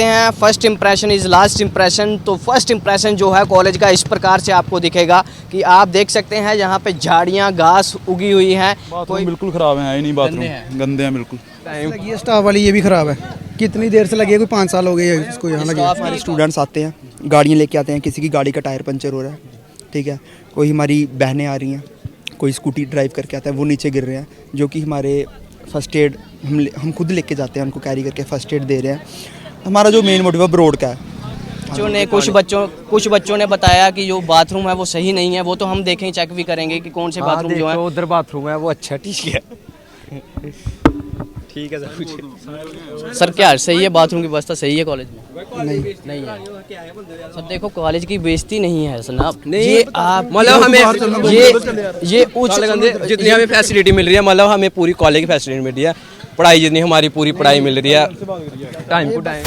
कहते हैं first impression is last impression. तो फर्स्ट इम्प्रेशन जो है कॉलेज का इस प्रकार से आपको दिखेगा कि आप देख सकते हैं यहाँ पे झाड़ियाँ घास उगी हुई हैं। बाथरूम बिल्कुल ख़राब है ही नहीं, बाथरूम गंदे हैं बिल्कुल। लगी है स्टाफ वाली, ये भी ख़राब है। कितनी देर से लगी है? कोई 5 साल हो गए हैं इसको यहाँ लगे। हमारे स्टूडेंट्स आते हैं, गाड़ियाँ लेके आते हैं, किसी की गाड़ी का टायर पंचर हो रहा है, ठीक है, कोई हमारी बहनें आ रही हैं, कोई स्कूटी ड्राइव करके आता है, वो नीचे गिर रहे हैं, जो कि हमारे फर्स्ट एड हम खुद लेके जाते हैं, उनको कैरी करके फर्स्ट एड दे रहे हैं। हमारा जो मेन मोटिव है रोड का है। कुछ बच्चों ने बताया कि जो बाथरूम है वो सही नहीं है। वो तो हम देखें, चेक भी करेंगे कि कौन से बाथरूम जो है। उधर बाथरूम है वो अच्छा, ठीक है ठीक है सर क्या सही है? बाथरूम की व्यवस्था सही है कॉलेज में? नहीं है सर। देखो कॉलेज की बेइज्जती नहीं है जनाब, ये आप मतलब हमें ये उच्च जितनी हमें फैसिलिटी मिल रही है, मतलब हमें पूरी कॉलेज की फैसिलिटी मिल रही है, पढ़ाई जितनी हमारी पूरी पढ़ाई मिल रही है टाइम टू टाइम।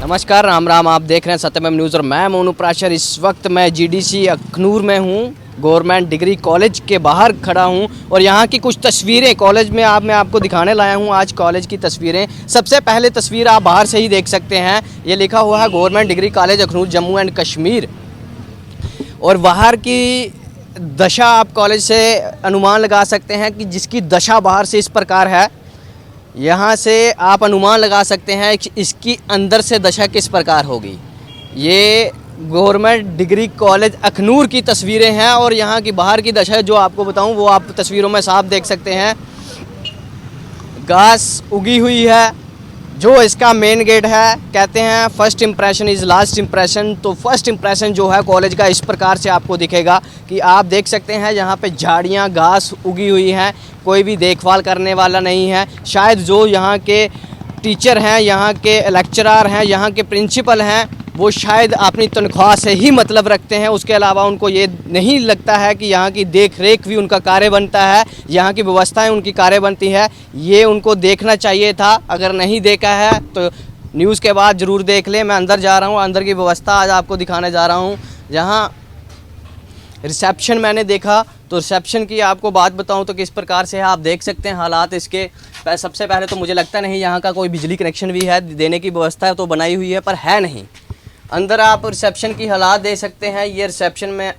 नमस्कार, राम राम। आप देख रहे हैं सत्यमेव न्यूज़ और मैं मोनू प्राशर। इस वक्त मैं जीडीसी अखनूर में हूँ, गवर्नमेंट डिग्री कॉलेज के बाहर खड़ा हूँ और यहाँ की कुछ तस्वीरें कॉलेज में मैं आपको दिखाने लाया हूँ आज कॉलेज की तस्वीरें। सबसे पहले तस्वीर आप बाहर से ही देख सकते हैं, ये लिखा हुआ है government degree college Akhnoor Jammu and Kashmir. और बाहर की दशा आप कॉलेज से अनुमान लगा सकते हैं कि जिसकी दशा बाहर से इस प्रकार है, यहाँ से आप अनुमान लगा सकते हैं कि इसकी अंदर से दशा किस प्रकार होगी। ये गवर्नमेंट डिग्री कॉलेज अखनूर की तस्वीरें हैं और यहाँ की बाहर की दशा जो आपको बताऊं वो आप तस्वीरों में साफ देख सकते हैं। घास उगी हुई है, जो इसका मेन गेट है। कहते हैं first impression is last impression. तो फर्स्ट इम्प्रेशन जो है कॉलेज का इस प्रकार से आपको दिखेगा कि आप देख सकते हैं यहाँ पे झाड़ियाँ घास उगी हुई हैं, कोई भी देखभाल करने वाला नहीं है। शायद जो यहाँ के टीचर हैं, यहाँ के लेक्चरर हैं, यहाँ के प्रिंसिपल हैं, वो शायद अपनी तनख्वाह से ही मतलब रखते हैं। उसके अलावा उनको ये नहीं लगता है कि यहाँ की देख रेख भी उनका कार्य बनता है, यहाँ की व्यवस्थाएं उनकी कार्य बनती है। ये उनको देखना चाहिए था। अगर नहीं देखा है तो न्यूज़ के बाद ज़रूर देख लें। मैं अंदर जा रहा हूँ, अंदर की व्यवस्था आज आपको दिखाने जा रहा हूँ। जहाँ रिसेप्शन मैंने देखा तो रिसेप्शन की आपको बात बताऊं तो किस प्रकार से है, आप देख सकते हैं हालात इसके। सबसे पहले तो मुझे लगता नहीं यहाँ का कोई बिजली कनेक्शन भी है, देने की व्यवस्था तो बनाई हुई है पर है नहीं। अंदर आप रिसेप्शन की हालात देख सकते हैं। ये रिसेप्शन में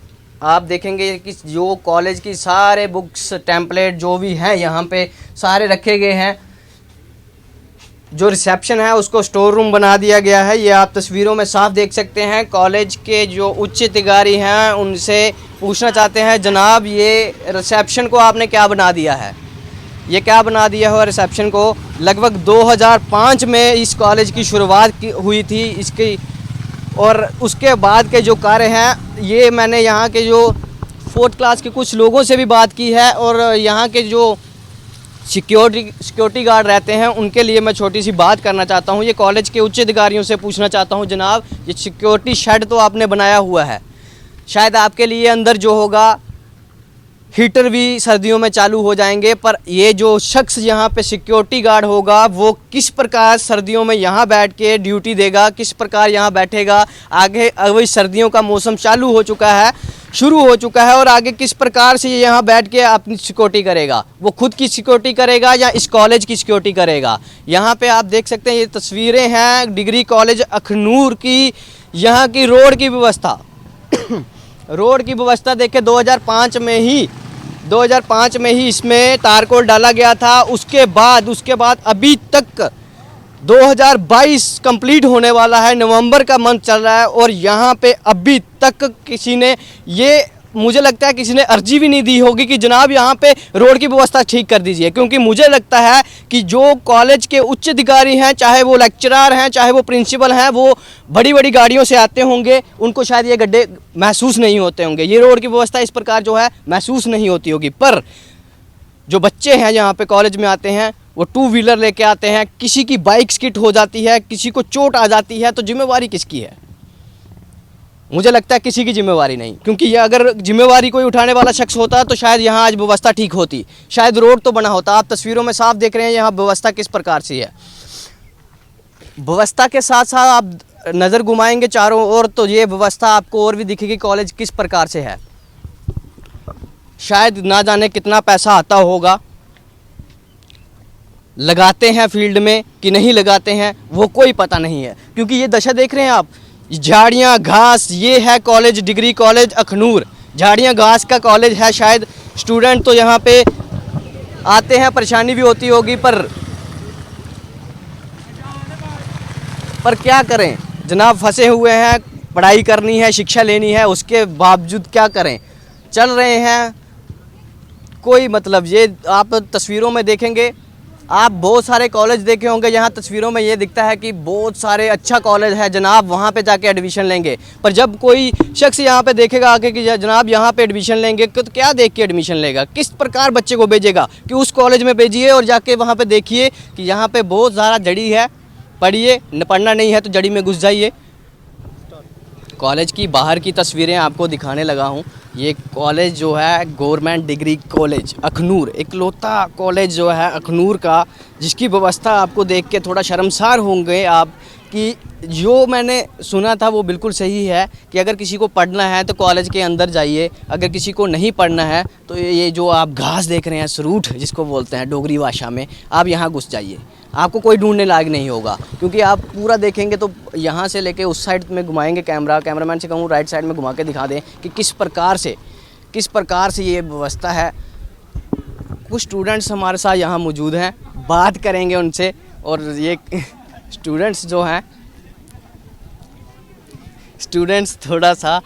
आप देखेंगे कि जो कॉलेज की सारे बुक्स टेम्पलेट जो भी हैं यहाँ पे सारे रखे गए हैं। जो रिसेप्शन है उसको स्टोर रूम बना दिया गया है, ये आप तस्वीरों में साफ देख सकते हैं। कॉलेज के जो उच्च अधिकारी हैं उनसे पूछना चाहते हैं, जनाब ये रिसेप्शन को आपने क्या बना दिया है? ये क्या बना दिया हुआ रिसेप्शन को? लगभग 2005 में इस कॉलेज की शुरुआत हुई थी इसकी, और उसके बाद के जो कार्य हैं ये मैंने यहाँ के जो 4th क्लास के कुछ लोगों से भी बात की है और यहाँ के जो सिक्योरिटी गार्ड रहते हैं उनके लिए मैं छोटी सी बात करना चाहता हूँ। ये कॉलेज के उच्च अधिकारियों से पूछना चाहता हूँ, जनाब ये सिक्योरिटी शेड तो आपने बनाया हुआ है, शायद आपके लिए अंदर जो होगा हीटर भी सर्दियों में चालू हो जाएंगे, पर ये जो शख्स यहाँ पे सिक्योरिटी गार्ड होगा वो किस प्रकार सर्दियों में यहाँ बैठ के ड्यूटी देगा, किस प्रकार यहाँ बैठेगा? आगे अभी सर्दियों का मौसम चालू हो चुका है, शुरू हो चुका है, और आगे किस प्रकार से ये यहाँ बैठ के अपनी सिक्योरिटी करेगा? वो खुद की सिक्योरिटी करेगा या इस कॉलेज की सिक्योरिटी करेगा? यहाँ पे आप देख सकते हैं ये तस्वीरें हैं डिग्री कॉलेज अखनूर की। यहाँ की रोड की व्यवस्था रोड की व्यवस्था देखें, 2005 में ही इसमें तारकोल डाला गया था। उसके बाद अभी तक 2022 कंप्लीट होने वाला है, नवंबर का मंथ चल रहा है और यहाँ पे अभी तक किसी ने, ये मुझे लगता है किसी ने अर्जी भी नहीं दी होगी कि जनाब यहाँ पे रोड की व्यवस्था ठीक कर दीजिए। क्योंकि मुझे लगता है कि जो कॉलेज के उच्च अधिकारी हैं, चाहे वो लेक्चरर हैं, चाहे वो प्रिंसिपल हैं, वो बड़ी बड़ी गाड़ियों से आते होंगे, उनको शायद ये गड्ढे महसूस नहीं होते होंगे, ये रोड की व्यवस्था इस प्रकार जो है महसूस नहीं होती होगी। पर जो बच्चे हैं यहाँ पे कॉलेज में आते हैं वो 2 व्हीलर लेके आते हैं, किसी की बाइक स्किड हो जाती है, किसी को चोट आ जाती है, तो जिम्मेवारी किसकी है? मुझे लगता है किसी की जिम्मेवारी नहीं, क्योंकि ये अगर जिम्मेवारी कोई उठाने वाला शख्स होता तो शायद यहाँ आज व्यवस्था ठीक होती, शायद रोड तो बना होता। आप तस्वीरों में साफ देख रहे हैं यहाँ व्यवस्था किस प्रकार से है। व्यवस्था के साथ साथ आप नज़र घुमाएंगे चारों ओर तो ये व्यवस्था आपको और भी दिखेगी कॉलेज किस प्रकार से है। शायद ना जाने कितना पैसा आता होगा लगाते हैं फील्ड में कि नहीं लगाते हैं वो कोई पता नहीं है, क्योंकि ये दशा देख रहे हैं आप, झाड़ियाँ घास। ये है कॉलेज, डिग्री कॉलेज अखनूर, झाड़ियाँ घास का कॉलेज है। शायद स्टूडेंट तो यहाँ पे आते हैं, परेशानी भी होती होगी, पर क्या करें जनाब, फंसे हुए हैं, पढ़ाई करनी है, शिक्षा लेनी है, उसके बावजूद क्या करें, चल रहे हैं, कोई मतलब। ये आप तस्वीरों में देखेंगे, आप बहुत सारे कॉलेज देखे होंगे, यहाँ तस्वीरों में ये दिखता है कि बहुत सारे अच्छा कॉलेज है जनाब, वहाँ पे जाके एडमिशन लेंगे। पर जब कोई शख्स यहाँ पे देखेगा आके कि जनाब यहाँ पे एडमिशन लेंगे, तो क्या देख के एडमिशन लेगा, किस प्रकार बच्चे को भेजेगा कि उस कॉलेज में भेजिए और जाके वहाँ पे देखिए कि यहाँ पे बहुत ज़्यादा जड़ी है, पढ़िए, पढ़ना नहीं है तो जड़ी में घुस जाइए। कॉलेज की बाहर की तस्वीरें आपको दिखाने लगा हूँ। ये कॉलेज जो है गवर्नमेंट डिग्री कॉलेज अखनूर, इकलौता कॉलेज जो है अखनूर का, जिसकी व्यवस्था आपको देख के थोड़ा शर्मसार होंगे आप कि जो मैंने सुना था वो बिल्कुल सही है कि अगर किसी को पढ़ना है तो कॉलेज के अंदर जाइए, अगर किसी को नहीं पढ़ना है तो ये जो आप घास देख रहे हैं, सरूठ जिसको बोलते हैं डोगरी भाषा में, आप यहाँ घुस जाइए, आपको कोई ढूंढने लायक नहीं होगा। क्योंकि आप पूरा देखेंगे तो यहाँ से लेके उस साइड में घुमाएंगे, कैमरामैन से कहूँ राइट साइड में घुमा के दिखा दें कि किस प्रकार से ये व्यवस्था है। कुछ स्टूडेंट्स हमारे साथ यहाँ मौजूद हैं, बात करेंगे उनसे। और ये स्टूडेंट्स जो हैं, स्टूडेंट्स थोड़ा सा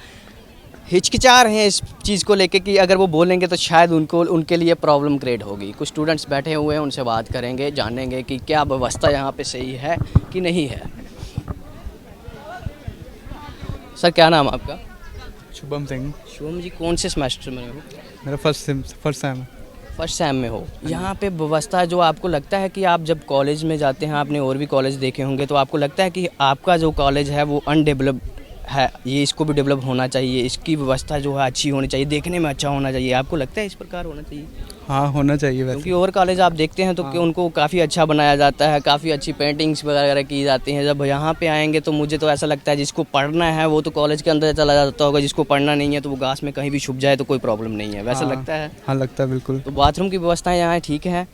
हिचकिचा रहे हैं इस चीज़ को लेके कि अगर वो बोलेंगे तो शायद उनके लिए प्रॉब्लम क्रिएट होगी। कुछ स्टूडेंट्स बैठे हुए हैं, उनसे बात करेंगे, जानेंगे कि क्या व्यवस्था यहाँ पे सही है कि नहीं है। सर क्या नाम आपका? शुभम सिंह। शुभम जी, कौन से सेमेस्टर में हो? मेरा फर्स्ट सेम में हो। यहाँ पे व्यवस्था जो आपको लगता है कि आप जब कॉलेज में जाते हैं, आपने और भी कॉलेज देखे होंगे, तो आपको लगता है कि आपका जो कॉलेज है वो अनडेवलप्ड है, ये इसको भी डेवलप होना चाहिए, इसकी व्यवस्था जो है अच्छी होनी चाहिए, देखने में अच्छा होना चाहिए, आपको लगता है इस प्रकार होना चाहिए? हाँ, होना चाहिए वैसे। क्योंकि और कॉलेज आप देखते हैं तो कि उनको काफ़ी अच्छा बनाया जाता है, काफ़ी अच्छी पेंटिंग्स वगैरह की जाती हैं। जब यहाँ पे आएंगे तो मुझे तो ऐसा लगता है जिसको पढ़ना है वो तो कॉलेज के अंदर चला जाता होगा, जिसको पढ़ना नहीं है तो वो घास में कहीं भी छुप जाए तो कोई प्रॉब्लम नहीं है, वैसा लगता है? हाँ, लगता है बिल्कुल। तो बाथरूम की व्यवस्था यहाँ ठीक है?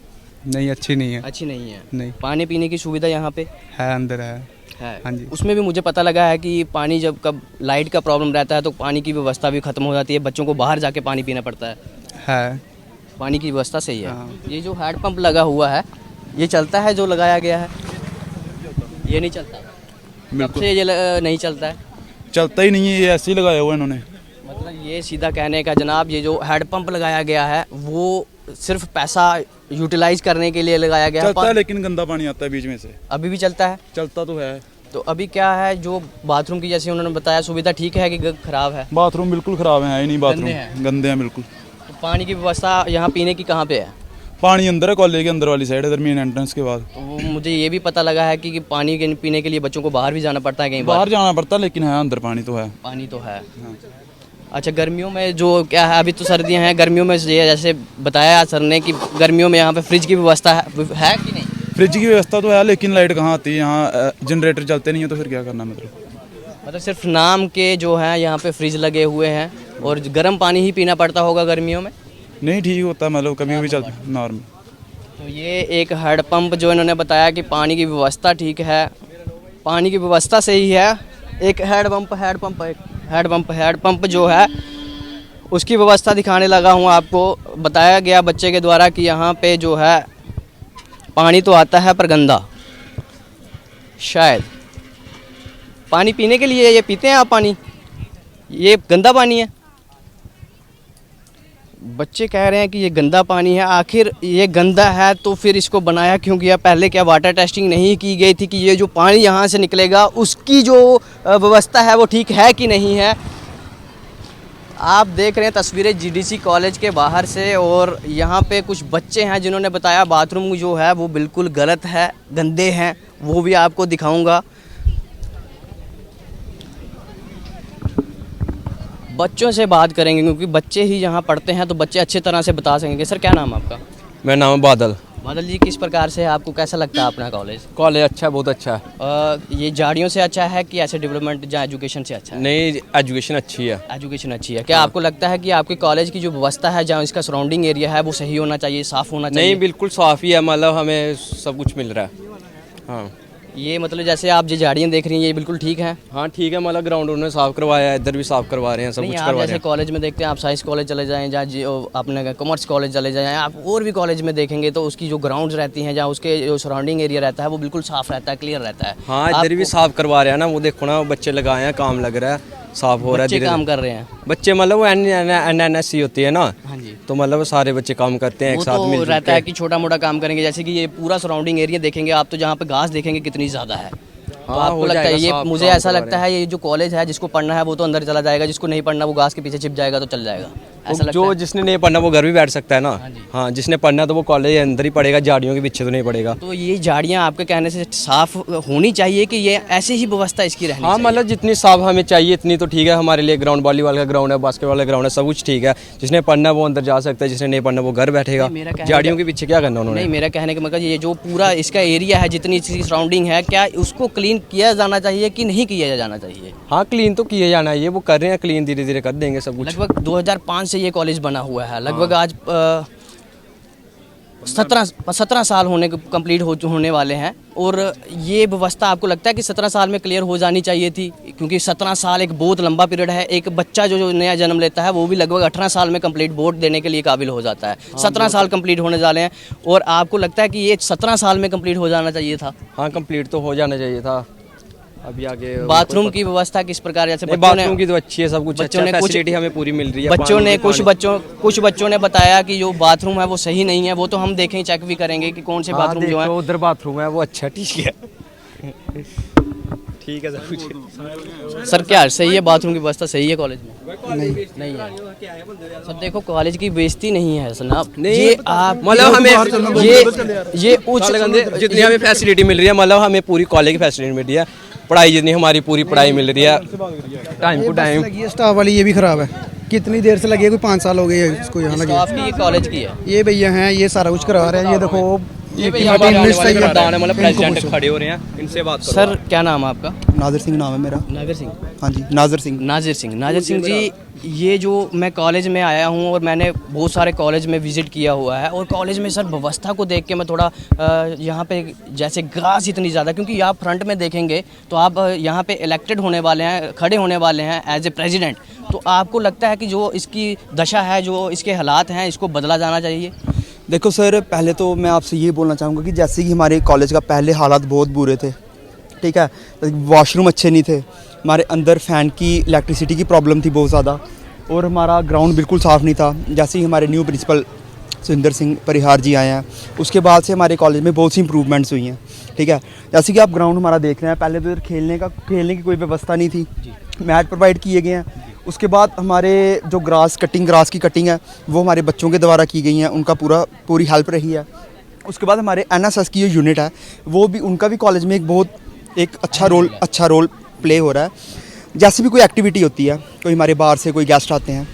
नहीं, अच्छी नहीं है। अच्छी नहीं है? नहीं। पानी पीने की सुविधा यहाँ पे है, अंदर है। हाँ जी। उसमें भी मुझे पता लगा है कि पानी जब कब लाइट का प्रॉब्लम रहता है तो पानी की व्यवस्था भी ख़त्म हो जाती है, बच्चों को बाहर जाके पानी पीना पड़ता है। पानी की व्यवस्था सही है। हाँ। ये जो हैंड पंप लगा हुआ है ये चलता है, जो लगाया गया है ये नहीं चलता? बिल्कुल से ये नहीं चलता है? चलता ही नहीं है, ये ऐसे ही लगाया हुआ इन्होंने। मतलब ये सीधा कहने का जनाब, ये जो हैंड पंप लगाया गया है वो सिर्फ पैसा यूटिलाइज करने के लिए लगाया गया चलता है, लेकिन गंदा पानी आता है बीच में से। अभी भी चलता है? चलता तो है। तो अभी क्या है, जो बाथरूम की जैसे उन्होंने बताया सुविधा ठीक है कि खराब है? बाथरूम बिल्कुल ख़राब है ही नहीं, बाथरूम गंदे हैं बिल्कुल। तो पानी की व्यवस्था यहाँ पीने की कहाँ पे है? पानी अंदर है, कॉलेज के अंदर वाली साइड, इधर मेन एंट्रेंस के बाद। तो वो मुझे ये भी पता लगा है कि पानी के पीने के लिए बच्चों को बाहर भी जाना पड़ता है, कहीं बाहर जाना पड़ता है, लेकिन है अंदर पानी तो है। पानी तो है। अच्छा, गर्मियों में जो क्या है, अभी तो सर्दियाँ हैं, गर्मियों में ये जैसे बताया सर ने कि गर्मियों में यहाँ पे फ्रिज की व्यवस्था है कि नहीं? फ्रिज की व्यवस्था तो है, लेकिन लाइट कहाँ आती है, यहाँ जनरेटर चलते नहीं है, तो फिर क्या करना? मतलब सिर्फ नाम के जो हैं यहाँ पे फ्रिज लगे हुए हैं और गर्म पानी ही पीना पड़ता होगा गर्मियों में? नहीं, ठीक होता, मतलब कभी भी चलता नॉर्मल। तो ये एक हैंड पंप जो इन्होंने बताया कि पानी की व्यवस्था ठीक है, पानी की व्यवस्था सही है। एक हैंड पंप जो है उसकी व्यवस्था दिखाने लगा हूँ आपको। बताया गया बच्चे के द्वारा कि यहाँ पे जो है पानी तो आता है पर गंदा, शायद पानी पीने के लिए ये पीते हैं आप पानी, ये गंदा पानी है। बच्चे कह रहे हैं कि ये गंदा पानी है। आखिर ये गंदा है तो फिर इसको बनाया क्यों गया? पहले क्या वाटर टेस्टिंग नहीं की गई थी कि ये जो पानी यहाँ से निकलेगा उसकी जो व्यवस्था है वो ठीक है कि नहीं है? आप देख रहे हैं तस्वीरें जीडीसी कॉलेज के बाहर से, और यहाँ पे कुछ बच्चे हैं जिन्होंने बताया बाथरूम जो है वो बिल्कुल गलत है, गंदे हैं, वो भी आपको दिखाऊंगा। बच्चों से बात करेंगे क्योंकि बच्चे ही यहाँ पढ़ते हैं तो बच्चे अच्छे तरह से बता सकेंगे। सर क्या नाम है आपका? मेरा नाम है बादल। बादल जी, किस प्रकार से आपको कैसा लगता है अपना कॉलेज? कॉलेज अच्छा है, बहुत अच्छा है। ये झाड़ियों से अच्छा है कि ऐसे डेवलपमेंट या एजुकेशन से अच्छा है? नहीं, एजुकेशन अच्छी है। एजुकेशन अच्छी है। क्या आपको लगता है कि आपके कॉलेज की जो व्यवस्था है, जहाँ इसका सराउंडिंग एरिया है, वो सही होना चाहिए, साफ़ होना चाहिए? नहीं, बिल्कुल साफ़ ही है, मतलब हमें सब कुछ मिल रहा है। हाँ, ये मतलब जैसे आप जो झाड़ियाँ देख रही हैं, ये बिल्कुल ठीक है? हाँ ठीक है, मतलब ग्राउंड उन्होंने साफ़ करवाया है, इधर भी साफ़ करवा रहे हैं, सब नहीं, कुछ आप करवा रहे जैसे हैं। कॉलेज में देखते हैं, आप साइंस कॉलेज चले जाएं, जहाँ अपने कॉमर्स कॉलेज चले जाएं, आप और भी कॉलेज में देखेंगे तो उसकी जो ग्राउंड्स रहती हैं, जहाँ उसके जो सराउंडिंग एरिया रहता है, वो बिल्कुल साफ़ रहता है, क्लियर रहता है। हाँ, इधर भी साफ़ करवा रहे हैं ना, वो देखो ना, बच्चे लगाए हैं, काम लग रहा है, साफ़ हो रहा है। बच्चे काम कर रहे हैं? बच्चे मतलब वो NNSC होती है ना, हाँ जी। तो मतलब सारे बच्चे काम करते हैं एक वो साथ तो मिलजुल रहता के। है कि छोटा मोटा काम करेंगे, जैसे कि ये पूरा सराउंडिंग एरिया देखेंगे आप, तो जहाँ पे घास देखेंगे कितनी ज़्यादा है। तो हाँ, आपको हो लगता है जाएगा, ये, साफ मुझे काम ऐसा करवा लगता रहे है ये जो कॉलेज है, जिसको पढ़ना है वो तो अंदर चला जाएगा, जिसको नहीं पढ़ना वो घास के पीछे छिप जाएगा तो चल जाएगा, ऐसा लगता जो है? जिसने नहीं पढ़ना वो घर भी बैठ सकता है ना। हाँ, जिसने पढ़ना तो वो कॉलेज अंदर ही पढ़ेगा, झाड़ियों के पीछे तो नहीं पड़ेगा। तो ये झाड़ियाँ आपके कहने से साफ होनी चाहिए कि ये ऐसे ही व्यवस्था इसकी रहनी हाँ, चाहिए? मतलब जितनी साफ हमें चाहिए इतनी तो ठीक है हमारे लिए। ग्राउंड, वॉलीबॉल का ग्राउंड है, बास्केटबॉल का ग्राउंड है, सब कुछ ठीक है। जिसने पढ़ना है वो अंदर जा सकता है, जिसने नहीं पढ़ना वो घर बैठेगा। मेरा कहने झाड़ियों के पीछे क्या करना उन्होंने? नहीं, मेरा कहने का मतलब ये जो पूरा इसका एरिया है, जितनी इसकी सराउंडिंग है, क्या उसको क्लीन किया जाना चाहिए कि नहीं किया जाना चाहिए? हाँ, क्लीन तो किए जाना है, ये वो कर रहे हैं क्लीन, धीरे धीरे कर देंगे सब कुछ। लगभग 2005 से ये कॉलेज बना हुआ है, लगभग आज 17 साल कंप्लीट होने वाले हैं। और ये व्यवस्था आपको लगता है कि 17 साल में क्लियर हो जानी चाहिए थी? क्योंकि 17 साल एक बहुत लंबा पीरियड है। एक बच्चा जो नया जन्म लेता है वो भी लगभग 18 साल में कंप्लीट वोट देने के लिए काबिल हो जाता है। 17 साल कंप्लीट होने वाले हैं, और आपको लगता है कि ये 17 साल में कंप्लीट हो जाना चाहिए था? हाँ, कंप्लीट तो हो जाना चाहिए था। अभी आगे बाथरूम की व्यवस्था किस प्रकार, जैसे बाथरूम की तो अच्छी है, सब कुछ बच्चों अच्छा, ने कुछ फैसिलिटी हमें पूरी मिल रही है। बच्चों ने कुछ बच्चों ने बताया कि जो बाथरूम है वो सही नहीं है। वो तो हम देखें, चेक भी करेंगे कि कौन से बाथरूम जो है। उधर बाथरूम है वो अच्छा, ठीक है ठीक है, सब कुछ। सर, क्या सही है बाथरूम की व्यवस्था सही है कॉलेज में? नहीं है सर। देखो, कॉलेज की बेइज्जती नहीं है जनाब, ये आप मतलब हमें ये उच्च जितनी हमें फैसिलिटी मिल रही है, मतलब हमें पूरी कॉलेज की फैसिलिटी मिल रही है, पढ़ाई जितनी हमारी पूरी पढ़ाई मिल रही है टाइम टू टाइम। लगी है स्टाफ वाली, ये भी खराब है। कितनी देर से लगी है? कोई 5 साल हो गए है इसको यहाँ लगे। स्टाफ की ये कॉलेज की है? ये भैया हैं, ये सारा कुछ करा रहे हैं। ये देखो, ये भैया हमारे आने वाले प्रधान है, मतलब प्रेसिडेंट खड़े हो रहे हैं, इनसे बात करो। सर, क्या नाम है आपका? नाजिर सिंह नाम है मेरा। नागर सिंह? हाँ जी, नाजिर सिंह। नाजिर सिंह जी, ये जो मैं कॉलेज में आया हूँ और मैंने बहुत सारे कॉलेज में विज़िट किया हुआ है, और कॉलेज में सर व्यवस्था को देख के मैं थोड़ा यहाँ पे जैसे घास इतनी ज़्यादा, क्योंकि आप फ्रंट में देखेंगे तो आप यहाँ पे इलेक्टेड होने वाले हैं, खड़े होने वाले हैं एज ए प्रेसिडेंट। तो आपको लगता है कि जो इसकी दशा है, जो इसके हालात हैं, इसको बदला जाना चाहिए? देखो सर, पहले तो मैं आपसे ये बोलना चाहूँगा कि जैसे कि हमारे कॉलेज का पहले हालात बहुत बुरे थे, ठीक है, वॉशरूम अच्छे नहीं थे, हमारे अंदर फ़ैन की, इलेक्ट्रिसिटी की प्रॉब्लम थी बहुत ज़्यादा, और हमारा ग्राउंड बिल्कुल साफ़ नहीं था। जैसे ही हमारे न्यू प्रिंसिपल सुंदर सिंह परिहार जी आए हैं, उसके बाद से हमारे कॉलेज में बहुत सी इंप्रूवमेंट्स हुई हैं, ठीक है। जैसे कि आप ग्राउंड हमारा देख रहे हैं, पहले तो इधर खेलने की कोई व्यवस्था नहीं थी, मैट प्रोवाइड किए गए हैं। उसके बाद हमारे जो ग्रास की कटिंग है वो हमारे बच्चों के द्वारा की गई है, उनका पूरी हेल्प रही है। उसके बाद हमारे NSS की जो यूनिट है वो भी, उनका भी कॉलेज में एक अच्छा रोल प्ले हो रहा है। जैसे भी कोई एक्टिविटी होती है, कोई हमारे बाहर से कोई गेस्ट आते हैं,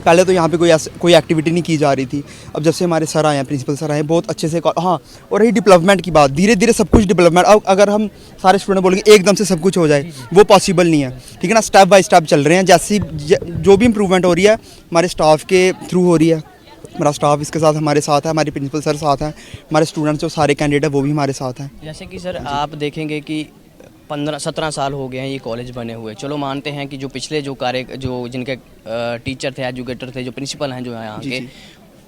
पहले तो यहाँ पे कोई एक्टिविटी नहीं की जा रही थी। अब जब से हमारे सर आए हैं, प्रिंसिपल सर आए हैं, बहुत अच्छे से हाँ। और रही डेवलपमेंट की बात, धीरे धीरे सब कुछ डेवलपमेंट, अब अगर हम सारे स्टूडेंट बोलेंगे एकदम से सब कुछ हो जाए, वो पॉसिबल नहीं है, ठीक है ना। स्टेप बाय स्टेप चल रहे हैं। जैसी जो भी इम्प्रूवमेंट हो रही है हमारे स्टाफ के थ्रू हो रही है। हमारा स्टाफ इसके साथ हमारे साथ है, हमारे प्रिंसिपल सर साथ हैं, हमारे स्टूडेंट्स जो सारे कैंडिडेट हैं वो भी हमारे साथ हैं। जैसे कि सर आप देखेंगे कि 15-17 साल हो गए हैं ये कॉलेज बने हुए। चलो मानते हैं कि जो पिछले जो जिनके टीचर थे, एजुकेटर थे, जो प्रिंसिपल हैं जो यहाँ के,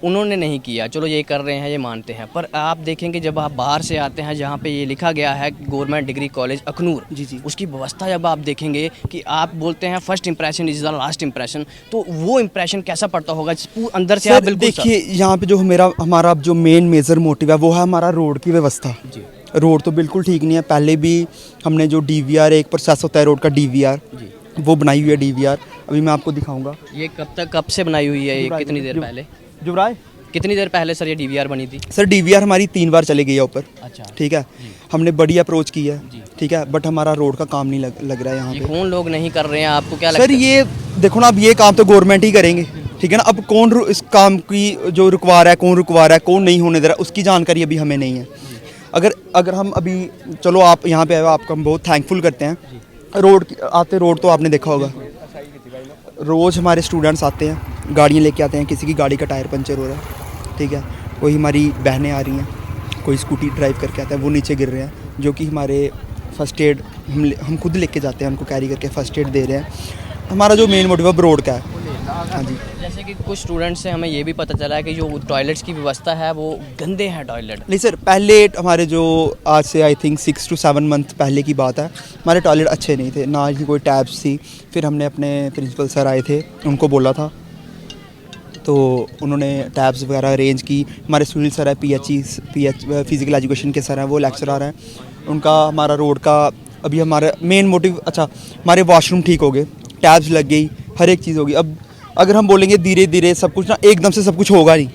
उन्होंने नहीं किया। चलो ये कर रहे हैं, ये मानते हैं। पर आप देखेंगे जब आप बाहर से आते हैं, जहाँ पे ये लिखा गया है गवर्नमेंट डिग्री कॉलेज अखनूर, जी, उसकी व्यवस्था जब आप देखेंगे कि आप बोलते हैं first impression is the last impression, तो वो इंप्रेशन कैसा पड़ता होगा अंदर से? आप बिल्कुल देखिए, यहाँ पे जो हमारा जो मेन मेजर मोटिव है वो है हमारा रोड की व्यवस्था। रोड तो बिल्कुल ठीक नहीं है। पहले भी हमने जो DVR, एक प्रोसेस होता है रोड का DVR, वो बनाई हुई है DVR, अभी मैं आपको दिखाऊंगा। ये कब से बनाई हुई है? ये कितनी देर पहले? जुबराय, कितनी देर पहले सर ये DVR बनी थी? सर DVR हमारी 3 बार चली गई है ऊपर। अच्छा, ठीक है। हमने बड़ी अप्रोच की है, ठीक है, बट हमारा रोड का काम नहीं लग रहा है यहाँ पे। कौन लोग नहीं कर रहे हैं, आपको क्या लगता है? सर ये देखो ना, अब ये काम तो गवर्नमेंट ही करेंगे, ठीक है ना। अब कौन इस काम की जो रुकवा रहा है, कौन रुकवा रहा है, कौन नहीं होने दे रहा है, उसकी जानकारी अभी हमें नहीं है। अगर हम अभी, चलो आप यहाँ पे आए हो, आपका हम बहुत थैंकफुल करते हैं। रोड तो आपने देखा होगा, रोज़ हमारे स्टूडेंट्स आते हैं, गाड़ियाँ लेके आते हैं, किसी की गाड़ी का टायर पंचर हो रहा है, ठीक है, कोई हमारी बहनें आ रही हैं, कोई स्कूटी ड्राइव करके आता है, वो नीचे गिर रहे हैं, जो कि हमारे फर्स्ट एड हम खुद लेके जाते हैं, उनको कैरी करके फर्स्ट एड दे रहे हैं। हमारा जो मेन मोटिव है रोड का है। हाँ जी, जैसे कि कुछ स्टूडेंट्स से हमें ये भी पता चला है कि जो टॉयलेट्स की व्यवस्था है वो गंदे हैं टॉयलेट। नहीं सर, पहले हमारे जो आज से आई थिंक 6 to 7 मंथ पहले की बात है, हमारे टॉयलेट अच्छे नहीं थे, ना ही कोई टैब्स थी। फिर हमने अपने प्रिंसिपल सर आए थे, उनको बोला था, तो उन्होंने टैब्स वगैरह अरेंज की। हमारे सुनील सर है, PH फिज़िकल एजुकेशन के सर हैं, वो लेक्चरर हैं, उनका हमारा रोड का अभी हमारा मेन मोटिव, अच्छा हमारे वॉशरूम ठीक हो गए, टैब्स लग गई, हर एक चीज़ होगी। अब अगर हम बोलेंगे धीरे धीरे सब कुछ ना, एकदम से सब कुछ होगा नहीं,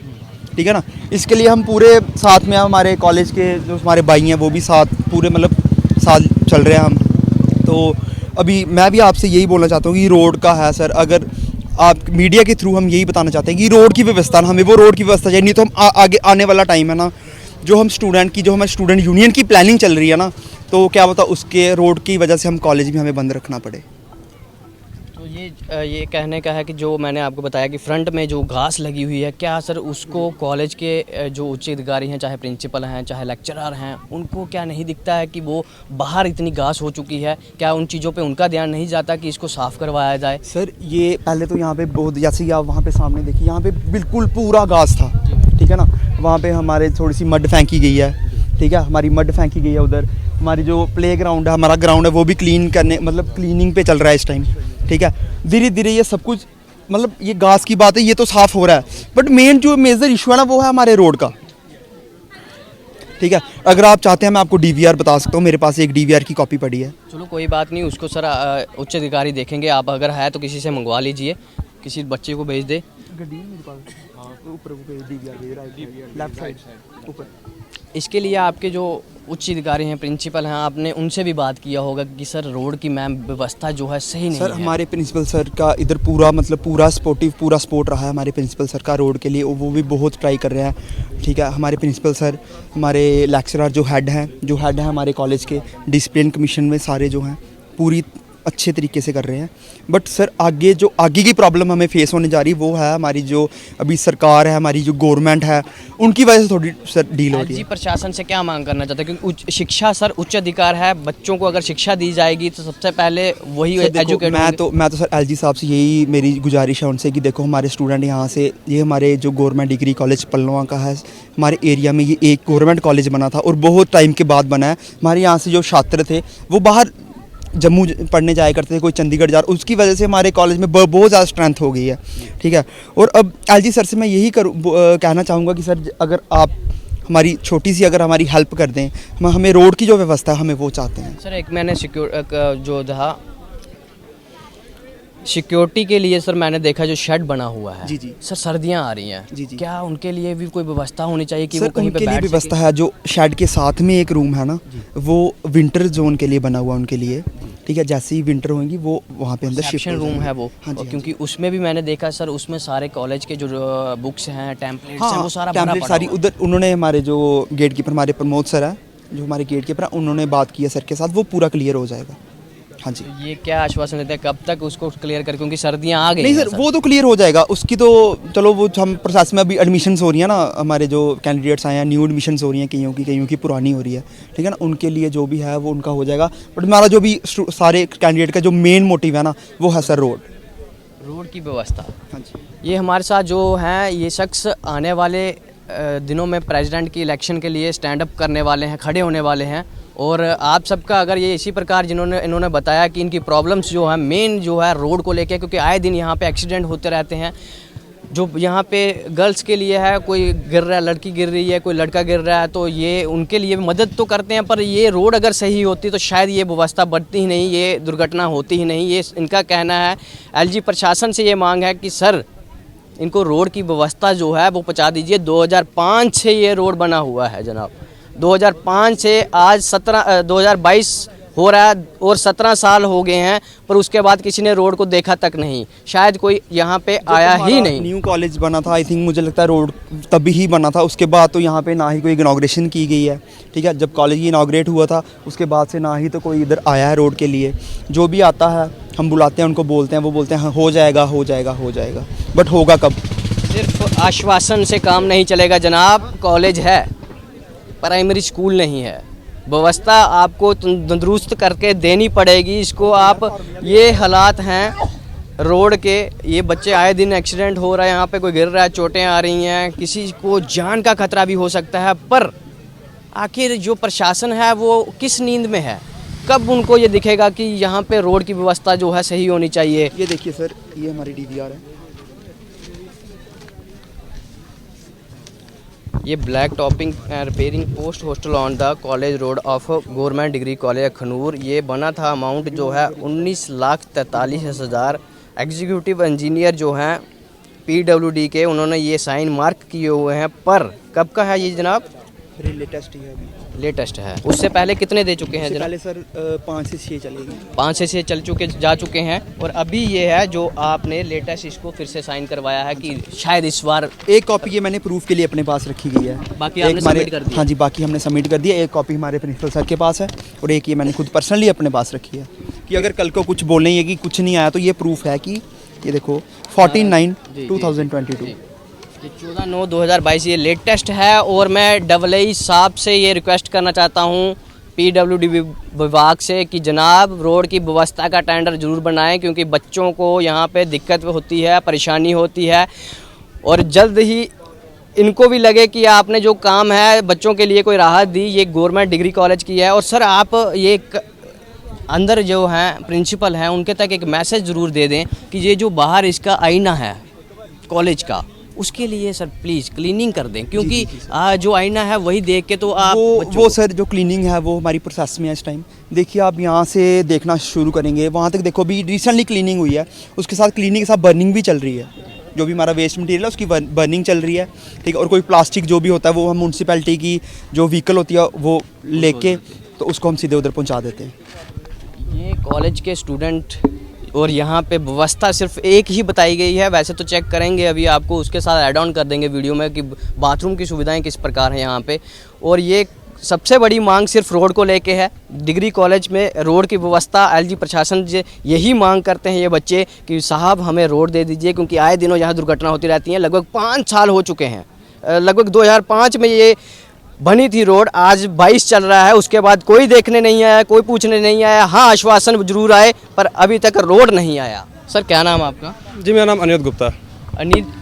ठीक है ना। इसके लिए हम पूरे साथ में, हमारे कॉलेज के जो हमारे भाई हैं वो भी साथ पूरे मतलब साथ चल रहे हैं हम। तो अभी मैं भी आपसे यही बोलना चाहता हूँ कि रोड का है सर, अगर आप मीडिया के थ्रू हम यही बताना चाहते हैं कि रोड की व्यवस्था ना, हमें वो रोड की व्यवस्था चाहिए, नहीं तो हम आगे आने वाला टाइम है ना, जो हम हमारे स्टूडेंट यूनियन की प्लानिंग चल रही है ना, तो क्या होता उसके रोड की वजह से हम कॉलेज भी हमें बंद रखना पड़े। तो ये कहने का है कि जो मैंने आपको बताया कि फ्रंट में जो घास लगी हुई है, क्या सर उसको कॉलेज के जो उच्च अधिकारी हैं, चाहे प्रिंसिपल हैं, चाहे लेक्चरर हैं, उनको क्या नहीं दिखता है कि वो बाहर इतनी घास हो चुकी है? क्या उन चीज़ों पे उनका ध्यान नहीं जाता कि इसको साफ़ करवाया जाए? सर ये पहले तो यहाँ पे बहुत, जैसे कि आप वहाँ पे सामने देखिए, यहाँ पे बिल्कुल पूरा घास था, ठीक है ना। वहाँ पे हमारे थोड़ी सी मड फेंकी गई है, ठीक है, हमारी मड फेंकी गई है उधर। हमारी जो प्ले ग्राउंड है, हमारा ग्राउंड है, वो भी क्लीनिंग पे चल रहा है इस टाइम, ठीक है। धीरे धीरे ये सब कुछ, मतलब ये घास की बात है, ये तो साफ़ हो रहा है, बट जो मेजर इशू है ना, वो है हमारे रोड का, ठीक है। अगर आप चाहते हैं मैं आपको DVR बता सकता हूँ, मेरे पास एक DVR की कॉपी पड़ी है। चलो कोई बात नहीं, उसको सर उच्च अधिकारी देखेंगे। आप अगर है तो किसी से मंगवा लीजिए, किसी बच्चे को भेज दे। इसके लिए आपके जो उच्च अधिकारी हैं, प्रिंसिपल हैं, आपने उनसे भी बात किया होगा कि सर रोड की मैम व्यवस्था जो है सही नहीं है। सर हमारे प्रिंसिपल सर का इधर पूरा सपोर्ट रहा है हमारे प्रिंसिपल सर का रोड के लिए, वो भी बहुत ट्राई कर रहे हैं, ठीक है। हमारे प्रिंसिपल सर, हमारे लेक्चरर जो हेड हैं हमारे कॉलेज के, डिसिप्लिन कमीशन में सारे जो हैं पूरी अच्छे तरीके से कर रहे हैं। बट सर आगे की प्रॉब्लम हमें फेस होने जा रही है, वो है हमारी जो अभी सरकार है, हमारी जो गवर्नमेंट है, उनकी वजह से थोड़ी सर डील हो रही है। प्रशासन से क्या मांग करना चाहते हैं? क्योंकि शिक्षा सर उच्च अधिकार है, बच्चों को अगर शिक्षा दी जाएगी तो सबसे पहले वही एजुकेट। मैं तो सर LG साहब से यही मेरी गुजारिश है उनसे कि देखो हमारे स्टूडेंट यहाँ से, ये हमारे जो गवर्नमेंट डिग्री कॉलेज पल्लवा का है, हमारे एरिया में ये एक गवर्नमेंट कॉलेज बना था और बहुत टाइम के बाद बना है। हमारे यहाँ से जो छात्र थे वो बाहर जम्मू पढ़ने जाया करते थे, कोई चंडीगढ़ जा, उसकी वजह से हमारे कॉलेज में बहुत ज़्यादा स्ट्रेंथ हो गई है, ठीक है। और अब LG सर से मैं यही कहना चाहूँगा कि सर अगर आप हमारी छोटी सी अगर हमारी हेल्प कर दें, हमें रोड की जो व्यवस्था है हमें वो चाहते हैं। सर एक मैंने सिक्योरिटी के लिए सर मैंने देखा जो शेड बना हुआ है, जी सर सर्दियां आ रही हैं, जी क्या उनके लिए भी कोई व्यवस्था होनी चाहिए कि सर वो कहीं पे उनके लिए बैठ व्यवस्था है। जो शेड के साथ में एक रूम है ना, वो विंटर जोन के लिए बना हुआ उनके लिए, ठीक है। जैसे ही विंटर होंगी वो वहाँ पे अंदर शिफ्ट रूम है वो। हाँ जी, क्योंकि उसमें भी मैंने देखा सर, उसमें सारे कॉलेज के जो बुक्स हैं, टेम्पलेट्स हैं, वो सारा भरा टेम्पलेट पड़ा सारी हुआ है। उधर उन्होंने हमारे जो गेट कीपर हमारे प्रमोद सर है, जो हमारे गेट कीपर हैं, उन्होंने बात की है सर के साथ, वो पूरा क्लियर हो जाएगा। हाँ जी, ये क्या आश्वासन देते हैं, कब तक उसको क्लियर कर, क्योंकि सर्दियां आ गई नहीं हैं सर वो तो क्लियर हो जाएगा उसकी तो। चलो वो हम प्रोसेस में अभी एडमिशन्स हो रही है ना, हमारे जो कैंडिडेट्स आए हैं, न्यू एडमिशन्स हो रही हैं, कईयों की पुरानी हो रही है, ठीक है ना। उनके लिए जो भी है वो उनका हो जाएगा। बट हमारा जो भी सारे कैंडिडेट का जो मेन मोटिव है ना, वो है सर रोड की व्यवस्था। हाँ जी, ये हमारे साथ जो हैं, ये शख्स आने वाले दिनों में प्रेसिडेंट की इलेक्शन के लिए स्टैंड अप करने वाले हैं, खड़े होने वाले हैं। और आप सबका अगर ये इसी प्रकार इन्होंने बताया कि इनकी प्रॉब्लम्स जो है मेन जो है रोड को लेकर, क्योंकि आए दिन यहाँ पे एक्सीडेंट होते रहते हैं। जो यहाँ पे गर्ल्स के लिए है, कोई गिर रहा है, लड़की गिर रही है, कोई लड़का गिर रहा है, तो ये उनके लिए मदद तो करते हैं, पर ये रोड अगर सही होती तो शायद ये व्यवस्था बढ़ती ही नहीं, ये दुर्घटना होती ही नहीं। ये इनका कहना है। LG प्रशासन से ये मांग है कि सर इनको रोड की व्यवस्था जो है वो पहुँचा दीजिए। 2005 से ये रोड बना हुआ है जनाब, 2005 से आज 2022 हो रहा है और 17 साल हो गए हैं, पर उसके बाद किसी ने रोड को देखा तक नहीं, शायद कोई यहाँ पे आया ही नहीं। न्यू कॉलेज बना था, आई थिंक मुझे लगता है रोड तभी ही बना था, उसके बाद तो यहाँ पे ना ही कोई इनाग्रेशन की गई है, ठीक है। जब कॉलेज इनाग्रेट हुआ था उसके बाद से ना ही तो कोई इधर आया है रोड के लिए। जो भी आता है हम बुलाते हैं, उनको बोलते हैं, वो बोलते हैं हो जाएगा हो जाएगा हो जाएगा, बट होगा कब? सिर्फ आश्वासन से काम नहीं चलेगा जनाब। कॉलेज है, प्राइमरी स्कूल नहीं है। व्यवस्था आपको तंदुरुस्त करके देनी पड़ेगी इसको। आप ये हालात हैं रोड के, ये बच्चे आए दिन एक्सीडेंट हो रहा है, यहाँ पे कोई गिर रहा है, चोटें आ रही हैं, किसी को जान का खतरा भी हो सकता है। पर आखिर जो प्रशासन है वो किस नींद में है? कब उनको ये दिखेगा कि यहाँ पे रोड की व्यवस्था जो है सही होनी चाहिए? ये देखिए सर, ये हमारी DVR है। ये black topping repairing post hostel on the college road of government degree college Akhnoor. ये बना था, अमाउंट जो है 19,43,000। एग्जीक्यूटिव इंजीनियर जो हैं PWD के, उन्होंने ये साइन मार्क किए हुए हैं। पर कब का है ये जनाब? लेटेस्ट ही है अभी, लेटेस्ट है। उससे पहले कितने दे चुके हैं जनाब? पहले सर 5 से 6 चलेगी, 5 से 6 जा चुके हैं। और अभी ये है जो आपने लेटेस्ट इसको फिर से साइन करवाया है कि शायद इस बार। एक कॉपी ये मैंने प्रूफ के लिए अपने पास रखी गई है, बाकी एक आपने सबमिट कर दिया? हाँ जी, बाकी हमने सबमिट कर दिया। एक कॉपी हमारे प्रिंसिपल सर के पास है और एक ये मैंने खुद पर्सनली अपने पास रखी है कि अगर कल को कुछ बोलने ये कि कुछ नहीं आया तो ये प्रूफ है कि ये देखो 14/9/2022। 14/9/2022 ये लेटेस्ट है। और मैं AA साहब से ये रिक्वेस्ट करना चाहता हूँ PWD विभाग से कि जनाब रोड की व्यवस्था का टेंडर ज़रूर बनाएं, क्योंकि बच्चों को यहाँ पे दिक्कत होती है, परेशानी होती है। और जल्द ही इनको भी लगे कि आपने जो काम है बच्चों के लिए कोई राहत दी, ये गवर्नमेंट डिग्री कॉलेज की है। और सर आप ये अंदर जो हैं प्रिंसिपल हैं उनके तक एक मैसेज ज़रूर दे दें कि ये जो बाहर इसका आईना है कॉलेज का, उसके लिए सर प्लीज़ क्लीनिंग कर दें, क्योंकि जो आईना है वही देख के तो आप वो सर जो क्लीनिंग है वो हमारी प्रोसेस में है इस टाइम। देखिए आप यहाँ से देखना शुरू करेंगे, वहाँ तक देखो अभी रिसेंटली क्लीनिंग हुई है, उसके साथ क्लीनिंग के साथ बर्निंग भी चल रही है। जो भी हमारा वेस्ट मटेरियल है उसकी बर्निंग चल रही है, ठीक है। और कोई प्लास्टिक जो भी होता है वो हम म्यूनसिपैलिटी की जो व्हीकल होती है वो लेके तो उसको हम सीधे उधर पहुँचा देते हैं। ये कॉलेज के स्टूडेंट और यहाँ पे व्यवस्था सिर्फ एक ही बताई गई है, वैसे तो चेक करेंगे अभी आपको, उसके साथ ऐड ऑन कर देंगे वीडियो में कि बाथरूम की सुविधाएं किस प्रकार हैं यहाँ पे। और ये सबसे बड़ी मांग सिर्फ रोड को लेके है। डिग्री कॉलेज में रोड की व्यवस्था LG प्रशासन से यही मांग करते हैं ये बच्चे कि साहब हमें रोड दे दीजिए, क्योंकि आए दिनों यहाँ दुर्घटना होती रहती हैं। लगभग 5 साल हो चुके हैं, लगभग 2005 में ये बनी थी रोड, आज 22 चल रहा है, उसके बाद कोई देखने नहीं आया, कोई पूछने नहीं आया। हाँ आश्वासन जरूर आए पर अभी तक रोड नहीं आया। सर क्या नाम आपका? जी मेरा नाम अनिरुद्ध गुप्ता।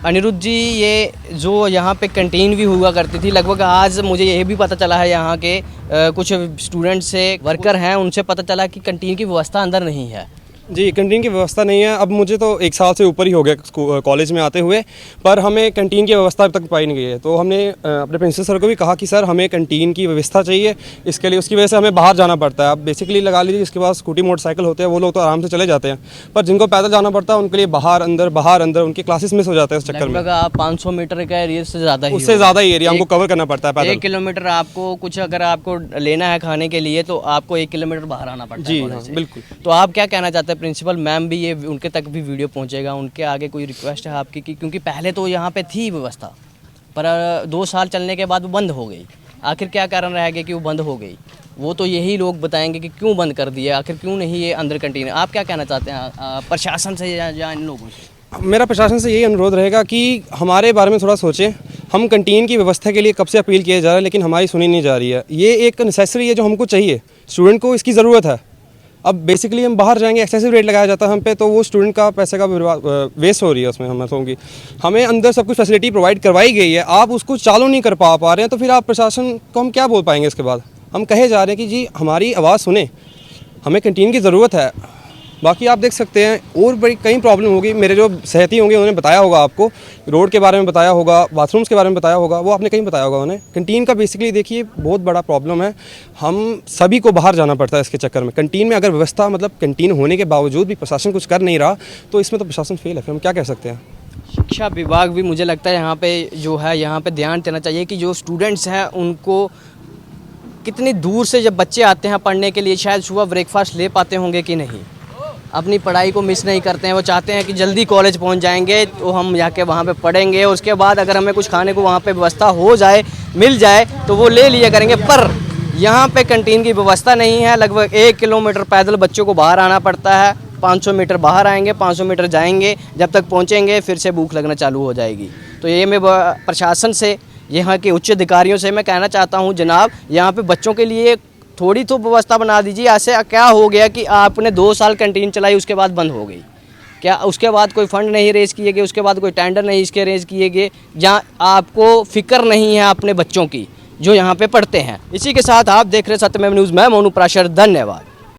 अनिरुद्ध जी, ये जो यहाँ पे कैंटीन भी हुआ करती थी, लगभग आज मुझे ये भी पता चला है यहाँ के कुछ स्टूडेंट से वर्कर हैं, उनसे पता चला कि कैंटीन की व्यवस्था अंदर नहीं है। जी कैंटीन की व्यवस्था नहीं है। अब मुझे तो 1 साल से ऊपर ही हो गया कॉलेज में आते हुए, पर हमें कैंटीन की व्यवस्था अब तक पाई नहीं गई है। तो हमने अपने प्रिंसिपल सर को भी कहा कि सर हमें कैंटीन की व्यवस्था चाहिए, इसके लिए उसकी वजह से हमें बाहर जाना पड़ता है। अब बेसिकली लगा लीजिए जिसके पास स्कूटी मोटरसाइकिल होते हैं वो लोग तो आराम से चले जाते हैं, पर जिनको पैदल जाना पड़ता है उनके लिए बाहर अंदर उनके क्लासेस मिस हो जाते हैं। इस चक्कर में आप 500 मीटर का एरिया से ज़्यादा, उससे ज़्यादा ही एरिया हमको कवर करना पड़ता है पैदल। 1 किलोमीटर आपको कुछ अगर आपको लेना है खाने के लिए तो आपको 1 किलोमीटर बाहर आना पड़ता है। जी हाँ, बिल्कुल। तो आप क्या कहना चाहते हैं? प्रिंसिपल मैम भी ये उनके तक भी वीडियो पहुंचेगा, उनके आगे कोई रिक्वेस्ट है आपकी कि क्योंकि पहले तो यहाँ पे थी व्यवस्था, पर 2 साल चलने के बाद वो बंद हो गई। आखिर क्या कारण रह गया कि वो बंद हो गई? वो तो यही लोग बताएंगे कि क्यों बंद कर दिया, आखिर क्यों नहीं ये अंदर कैंटीन। आप क्या कहना चाहते हैं प्रशासन से या इन लोगों से? मेरा प्रशासन से यही अनुरोध रहेगा कि हमारे बारे में थोड़ा सोचें। हम कैंटीन की व्यवस्था के लिए कब से अपील किया जा रहा है, लेकिन हमारी सुनी नहीं जा रही है। ये एक नेसेसरी है जो हमको चाहिए, स्टूडेंट को इसकी ज़रूरत है। अब बेसिकली हम बाहर जाएंगे, एक्सेसिव रेट लगाया जाता है हम पे, तो वो स्टूडेंट का पैसे का वेस्ट हो रही है उसमें। हम होंगी हमें अंदर सब कुछ फैसिलिटी प्रोवाइड करवाई गई है, आप उसको चालू नहीं कर पा रहे हैं, तो फिर आप प्रशासन को हम क्या बोल पाएंगे? इसके बाद हम कहे जा रहे हैं कि जी हमारी आवाज़ सुने, हमें कैंटीन की ज़रूरत है। बाकी आप देख सकते हैं और बड़ी कई प्रॉब्लम होगी। मेरे जो सहती होंगे उन्होंने बताया होगा, आपको रोड के बारे में बताया होगा, बाथरूम्स के बारे में बताया होगा, वो आपने कहीं बताया होगा उन्हें। कैंटीन का बेसिकली देखिए बहुत बड़ा प्रॉब्लम है, हम सभी को बाहर जाना पड़ता है इसके चक्कर में। कैंटीन में अगर व्यवस्था मतलब कैंटीन होने के बावजूद भी प्रशासन कुछ कर नहीं रहा तो इसमें तो प्रशासन फेल है, फिर हम क्या कह सकते हैं। शिक्षा विभाग भी मुझे लगता है यहाँ पे जो है यहाँ पे ध्यान देना चाहिए कि जो स्टूडेंट्स हैं उनको कितनी दूर से जब बच्चे आते हैं पढ़ने के लिए, शायद सुबह ब्रेकफास्ट ले पाते होंगे कि नहीं, अपनी पढ़ाई को मिस नहीं करते हैं। वो चाहते हैं कि जल्दी कॉलेज पहुंच जाएंगे तो हम जाके वहाँ पे पढ़ेंगे, उसके बाद अगर हमें कुछ खाने को वहाँ पे व्यवस्था हो जाए, मिल जाए तो वो ले लिया करेंगे। पर यहाँ पे कैंटीन की व्यवस्था नहीं है। लगभग 1 किलोमीटर पैदल बच्चों को बाहर आना पड़ता है। 500 मीटर बाहर आएंगे, 500 मीटर जाएंगे, जब तक पहुँचेंगे फिर से भूख लगना चालू हो जाएगी। तो ये मैं प्रशासन से, यहाँ के उच्च अधिकारियों से मैं कहना चाहता हूँ, जनाब यहाँ पे बच्चों के लिए थोड़ी तो व्यवस्था बना दीजिए। ऐसे क्या हो गया कि आपने 2 साल कैंटीन चलाई, उसके बाद बंद हो गई, क्या उसके बाद कोई फंड नहीं रेज किए गए, उसके बाद कोई टेंडर नहीं इसके रेज किए गए, जहाँ आपको फिक्र नहीं है अपने बच्चों की जो यहाँ पे पढ़ते हैं। इसी के साथ आप देख रहे सत्यमेव न्यूज़, मैं मोनू प्राशर, धन्यवाद।